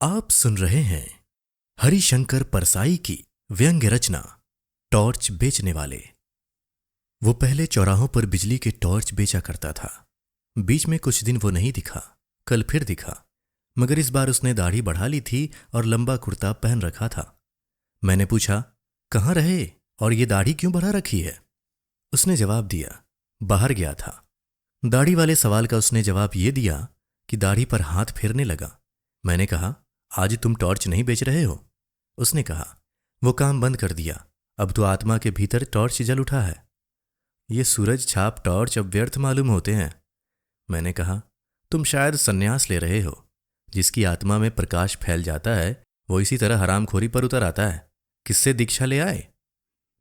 आप सुन रहे हैं हरिशंकर परसाई की व्यंग्य रचना टॉर्च बेचने वाले। वो पहले चौराहों पर बिजली के टॉर्च बेचा करता था। बीच में कुछ दिन वो नहीं दिखा, कल फिर दिखा, मगर इस बार उसने दाढ़ी बढ़ा ली थी और लंबा कुर्ता पहन रखा था। मैंने पूछा, कहाँ रहे और ये दाढ़ी क्यों बढ़ा रखी है? उसने जवाब दिया, बाहर गया था। दाढ़ी वाले सवाल का उसने जवाब ये दिया कि दाढ़ी पर हाथ फेरने लगा। मैंने कहा, आज तुम टॉर्च नहीं बेच रहे हो? उसने कहा, वो काम बंद कर दिया, अब तो आत्मा के भीतर टॉर्च जल उठा है। ये सूरज छाप टॉर्च अब व्यर्थ मालूम होते हैं। मैंने कहा, तुम शायद संन्यास ले रहे हो। जिसकी आत्मा में प्रकाश फैल जाता है वो इसी तरह हरामखोरी पर उतर आता है। किससे दीक्षा ले आए?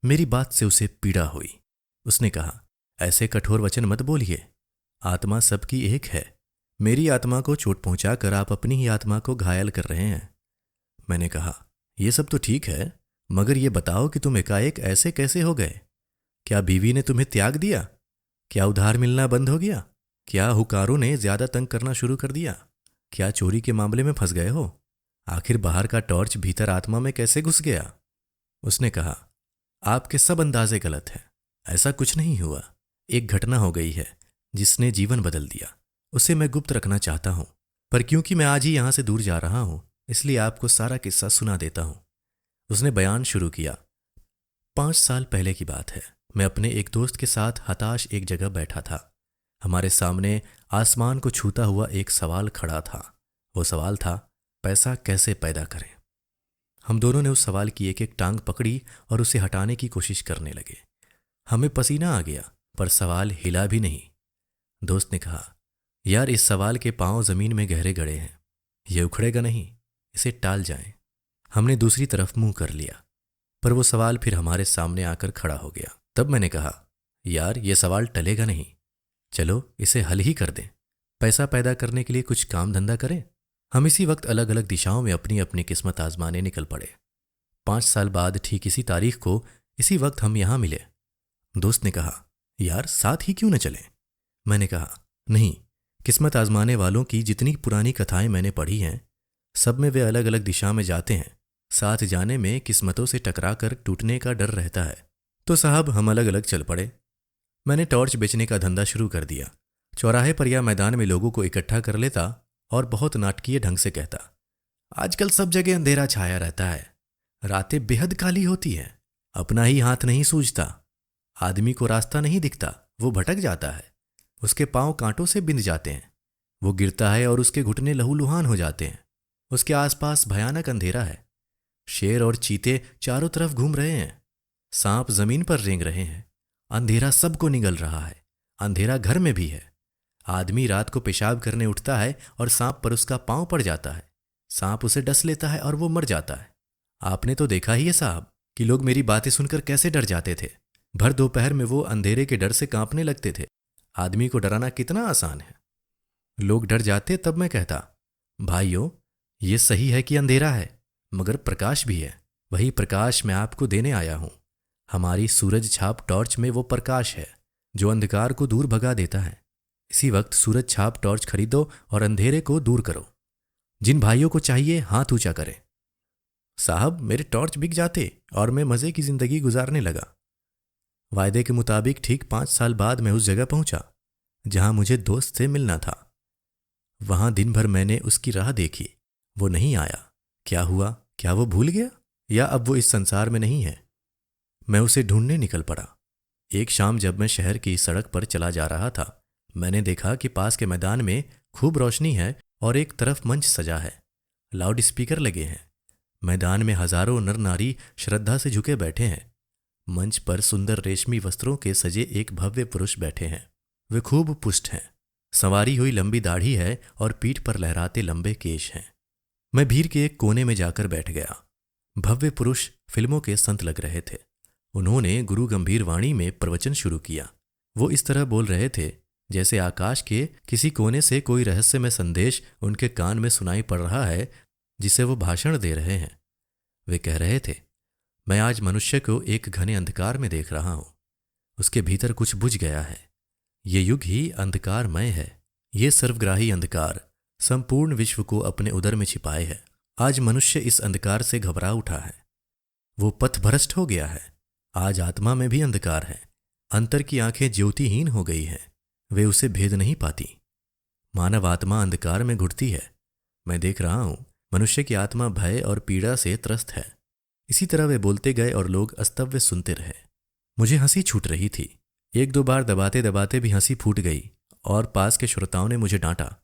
मेरी बात से उसे पीड़ा हुई। उसने कहा, ऐसे कठोर वचन मत बोलिए। आत्मा सबकी एक है। मेरी आत्मा को चोट पहुंचाकर आप अपनी ही आत्मा को घायल कर रहे हैं। मैंने कहा, यह सब तो ठीक है, मगर ये बताओ कि तुम एकाएक ऐसे कैसे हो गए? क्या बीवी ने तुम्हें त्याग दिया? क्या उधार मिलना बंद हो गया? क्या हुकारों ने ज्यादा तंग करना शुरू कर दिया? क्या चोरी के मामले में फंस गए हो? आखिर बाहर का टॉर्च भीतर आत्मा में कैसे घुस गया? उसने कहा, आपके सब अंदाजे गलत हैं। ऐसा कुछ नहीं हुआ। एक घटना हो गई है जिसने जीवन बदल दिया। उसे मैं गुप्त रखना चाहता हूं, पर क्योंकि मैं आज ही यहां से दूर जा रहा हूं, इसलिए आपको सारा किस्सा सुना देता हूं। उसने बयान शुरू किया। 5 साल पहले की बात है। मैं अपने एक दोस्त के साथ हताश एक जगह बैठा था। हमारे सामने आसमान को छूता हुआ एक सवाल खड़ा था। वो सवाल था, पैसा कैसे पैदा करें? हम दोनों ने उस सवाल की एक एक टांग पकड़ी और उसे हटाने की कोशिश करने लगे। हमें पसीना आ गया, पर सवाल हिला भी नहीं। दोस्त ने कहा, यार, इस सवाल के पांव जमीन में गहरे गड़े हैं, ये उखड़ेगा नहीं, इसे टाल जाएं। हमने दूसरी तरफ मुंह कर लिया, पर वो सवाल फिर हमारे सामने आकर खड़ा हो गया। तब मैंने कहा, यार, ये सवाल टलेगा नहीं, चलो इसे हल ही कर दें। पैसा पैदा करने के लिए कुछ काम धंधा करें। हम इसी वक्त अलग अलग दिशाओं में अपनी अपनी किस्मत आजमाने निकल पड़े। 5 साल बाद ठीक इसी तारीख को इसी वक्त हम यहां मिले। दोस्त ने कहा, यार, साथ ही क्यों न चलें? मैंने कहा, नहीं, किस्मत आजमाने वालों की जितनी पुरानी कथाएं मैंने पढ़ी हैं, सब में वे अलग अलग दिशा में जाते हैं। साथ जाने में किस्मतों से टकराकर टूटने का डर रहता है। तो साहब, हम अलग अलग चल पड़े। मैंने टॉर्च बेचने का धंधा शुरू कर दिया। चौराहे पर या मैदान में लोगों को इकट्ठा कर लेता और बहुत नाटकीय ढंग से कहता, आजकल सब जगह अंधेरा छाया रहता है, रातें बेहद काली होती हैं, अपना ही हाथ नहीं सूझता, आदमी को रास्ता नहीं दिखता, वो भटक जाता है, उसके पांव कांटों से बिंध जाते हैं, वो गिरता है और उसके घुटने लहूलुहान हो जाते हैं, उसके आसपास भयानक अंधेरा है, शेर और चीते चारों तरफ घूम रहे हैं, सांप जमीन पर रेंग रहे हैं, अंधेरा सबको निगल रहा है, अंधेरा घर में भी है, आदमी रात को पेशाब करने उठता है और सांप पर उसका पांव पड़ जाता है, सांप उसे डस लेता है और वो मर जाता है। आपने तो देखा ही है साहब कि लोग मेरी बातें सुनकर कैसे डर जाते थे। भर दोपहर में वो अंधेरे के डर से कांपने लगते थे। आदमी को डराना कितना आसान है। लोग डर जाते तब मैं कहता, भाइयों, ये सही है कि अंधेरा है, मगर प्रकाश भी है। वही प्रकाश मैं आपको देने आया हूं। हमारी सूरज छाप टॉर्च में वो प्रकाश है जो अंधकार को दूर भगा देता है। इसी वक्त सूरज छाप टॉर्च खरीदो और अंधेरे को दूर करो। जिन भाइयों को चाहिए हाथ ऊंचा करें। साहब, मेरे टॉर्च बिक जाते और मैं मजे की जिंदगी गुजारने लगा। वायदे के मुताबिक ठीक 5 साल बाद मैं उस जगह पहुंचा जहां मुझे दोस्त से मिलना था। वहां दिन भर मैंने उसकी राह देखी, वो नहीं आया। क्या हुआ? क्या वो भूल गया, या अब वो इस संसार में नहीं है? मैं उसे ढूंढने निकल पड़ा। एक शाम जब मैं शहर की सड़क पर चला जा रहा था, मैंने देखा कि पास के मैदान में खूब रोशनी है और एक तरफ मंच सजा है, लाउड स्पीकर लगे हैं। मैदान में हजारों नर नारी श्रद्धा से झुके बैठे हैं। मंच पर सुंदर रेशमी वस्त्रों के सजे एक भव्य पुरुष बैठे हैं। वे खूब पुष्ट हैं, संवारी हुई लंबी दाढ़ी है और पीठ पर लहराते लंबे केश हैं। मैं भीड़ के एक कोने में जाकर बैठ गया। भव्य पुरुष फिल्मों के संत लग रहे थे। उन्होंने गुरु गंभीर वाणी में प्रवचन शुरू किया। वो इस तरह बोल रहे थे जैसे आकाश के किसी कोने से कोई रहस्यमय संदेश उनके कान में सुनाई पड़ रहा है, जिसे वो भाषण दे रहे हैं। वे कह रहे थे, मैं आज मनुष्य को एक घने अंधकार में देख रहा हूं। उसके भीतर कुछ बुझ गया है। ये युग ही अंधकारमय है। ये सर्वग्राही अंधकार संपूर्ण विश्व को अपने उदर में छिपाए है। आज मनुष्य इस अंधकार से घबरा उठा है। वो पथभ्रष्ट हो गया है। आज आत्मा में भी अंधकार है। अंतर की आंखें ज्योतिहीन हो गई हैं। वे उसे भेद नहीं पाती। मानव आत्मा अंधकार में घुटती है। मैं देख रहा हूं, मनुष्य की आत्मा भय और पीड़ा से त्रस्त है। इसी तरह वे बोलते गए और लोग अस्तव्य सुनते रहे। मुझे हंसी छूट रही थी। एक दो बार दबाते दबाते भी हंसी फूट गई और पास के श्रोताओं ने मुझे डांटा।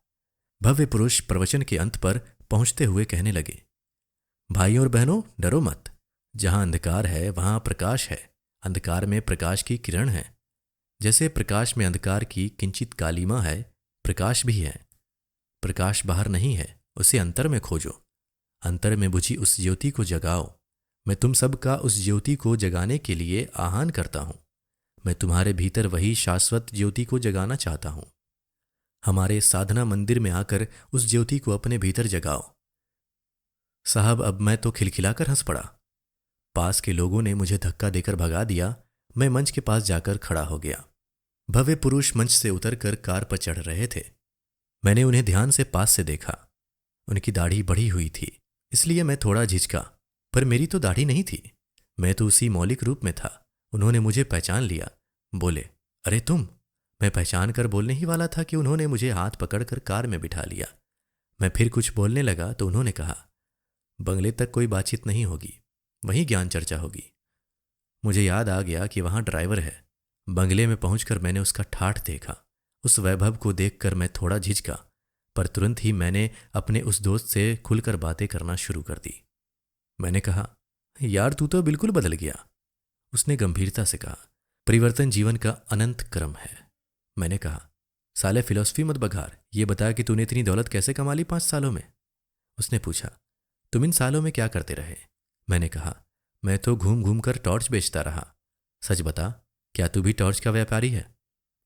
भव्य पुरुष प्रवचन के अंत पर पहुंचते हुए कहने लगे, भाइयों और बहनों, डरो मत। जहां अंधकार है वहां प्रकाश है। अंधकार में प्रकाश की किरण है। जैसे प्रकाश में अंधकार की किंचित कालीमा है, प्रकाश भी है। प्रकाश बाहर नहीं है, उसे अंतर में खोजो। अंतर में बुझी उस ज्योति को जगाओ। मैं तुम सबका उस ज्योति को जगाने के लिए आह्वान करता हूं। मैं तुम्हारे भीतर वही शाश्वत ज्योति को जगाना चाहता हूं। हमारे साधना मंदिर में आकर उस ज्योति को अपने भीतर जगाओ। साहब, अब मैं तो खिलखिलाकर हंस पड़ा। पास के लोगों ने मुझे धक्का देकर भगा दिया। मैं मंच के पास जाकर खड़ा हो गया। भव्य पुरुष मंच से उतरकर कार पर चढ़ रहे थे। मैंने उन्हें ध्यान से पास से देखा। उनकी दाढ़ी बढ़ी हुई थी, इसलिए मैं थोड़ा झिझका, पर मेरी तो दाढ़ी नहीं थी। मैं तो उसी मौलिक रूप में था। उन्होंने मुझे पहचान लिया। बोले, अरे तुम। मैं पहचान कर बोलने ही वाला था कि उन्होंने मुझे हाथ पकड़कर कार में बिठा लिया। मैं फिर कुछ बोलने लगा तो उन्होंने कहा, बंगले तक कोई बातचीत नहीं होगी, वहीं ज्ञान चर्चा होगी। मुझे याद आ गया कि वहां ड्राइवर है। बंगले में पहुंचकर मैंने उसका ठाठ देखा। उस वैभव को देखकर मैं थोड़ा झिझका, पर तुरंत ही मैंने अपने उस दोस्त से खुलकर बातें करना शुरू कर दी। मैंने कहा, यार तू तो बिल्कुल बदल गया। उसने गंभीरता से कहा, परिवर्तन जीवन का अनंत क्रम है। मैंने कहा, साले फिलॉसफी मत बघार, ये बता कि तूने इतनी दौलत कैसे कमा ली 5 सालों में। उसने पूछा, तुम इन सालों में क्या करते रहे। मैंने कहा, मैं तो घूम घूम कर टॉर्च बेचता रहा। सच बता, क्या तू भी टॉर्च का व्यापारी है।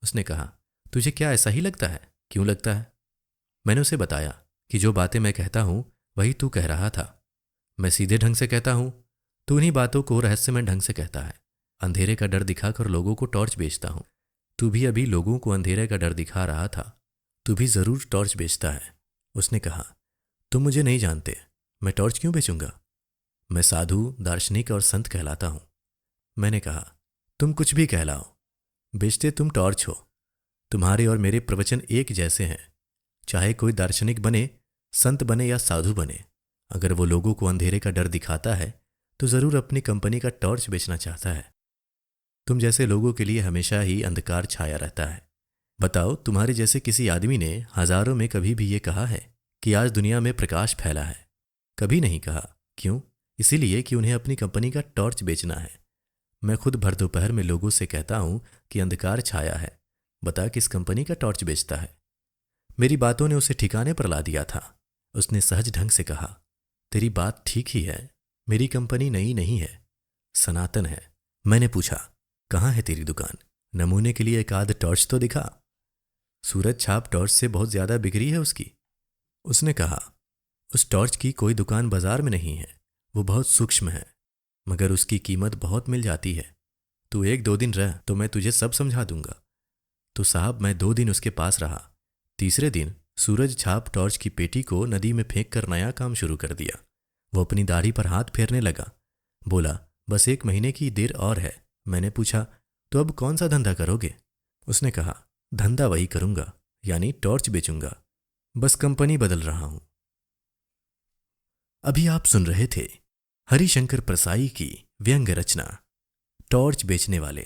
उसने कहा, तुझे क्या ऐसा ही लगता है। क्यों लगता है। मैंने उसे बताया कि जो बातें मैं कहता हूं वही तू कह रहा था। मैं सीधे ढंग से कहता हूं, तू उन्हीं बातों को रहस्यमय ढंग से कहता है। अंधेरे का डर दिखाकर लोगों को टॉर्च बेचता हूं। तू भी अभी लोगों को अंधेरे का डर दिखा रहा था। तू भी जरूर टॉर्च बेचता है। उसने कहा, तुम मुझे नहीं जानते, मैं टॉर्च क्यों बेचूंगा। मैं साधु, दार्शनिक और संत कहलाता हूं। मैंने कहा, तुम कुछ भी कहलाओ, बेचते तुम टॉर्च हो। तुम्हारे और मेरे प्रवचन एक जैसे हैं। चाहे कोई दार्शनिक बने, संत बने या साधु बने, अगर वो लोगों को अंधेरे का डर दिखाता है तो जरूर अपनी कंपनी का टॉर्च बेचना चाहता है। तुम जैसे लोगों के लिए हमेशा ही अंधकार छाया रहता है। बताओ, तुम्हारे जैसे किसी आदमी ने हजारों में कभी भी ये कहा है कि आज दुनिया में प्रकाश फैला है। कभी नहीं कहा। क्यों। इसीलिए कि उन्हें अपनी कंपनी का टॉर्च बेचना है। मैं खुद भर दोपहर में लोगों से कहता हूं कि अंधकार छाया है, बता किस कंपनी का टॉर्च बेचता है। मेरी बातों ने उसे ठिकाने पर ला दिया था। उसने सहज ढंग से कहा, तेरी बात ठीक ही है, मेरी कंपनी नई नहीं है, सनातन है। मैंने पूछा, कहाँ है तेरी दुकान, नमूने के लिए एक आध टॉर्च तो दिखा। सूरज छाप टॉर्च से बहुत ज्यादा बिक्री है उसकी। उसने कहा, उस टॉर्च की कोई दुकान बाजार में नहीं है, वो बहुत सूक्ष्म है, मगर उसकी कीमत बहुत मिल जाती है। तू 1-2 दिन रह तो मैं तुझे सब समझा दूंगा। तो साहब, मैं 2 दिन उसके पास रहा। तीसरे दिन सूरज छाप टॉर्च की पेटी को नदी में फेंक कर नया काम शुरू कर दिया। वो अपनी दाढ़ी पर हाथ फेरने लगा। बोला, बस 1 महीने की देर और है। मैंने पूछा, तो अब कौन सा धंधा करोगे। उसने कहा, धंधा वही करूंगा, यानी टॉर्च बेचूंगा, बस कंपनी बदल रहा हूं। अभी आप सुन रहे थे हरिशंकर परसाई की व्यंग्य रचना टॉर्च बेचने वाले।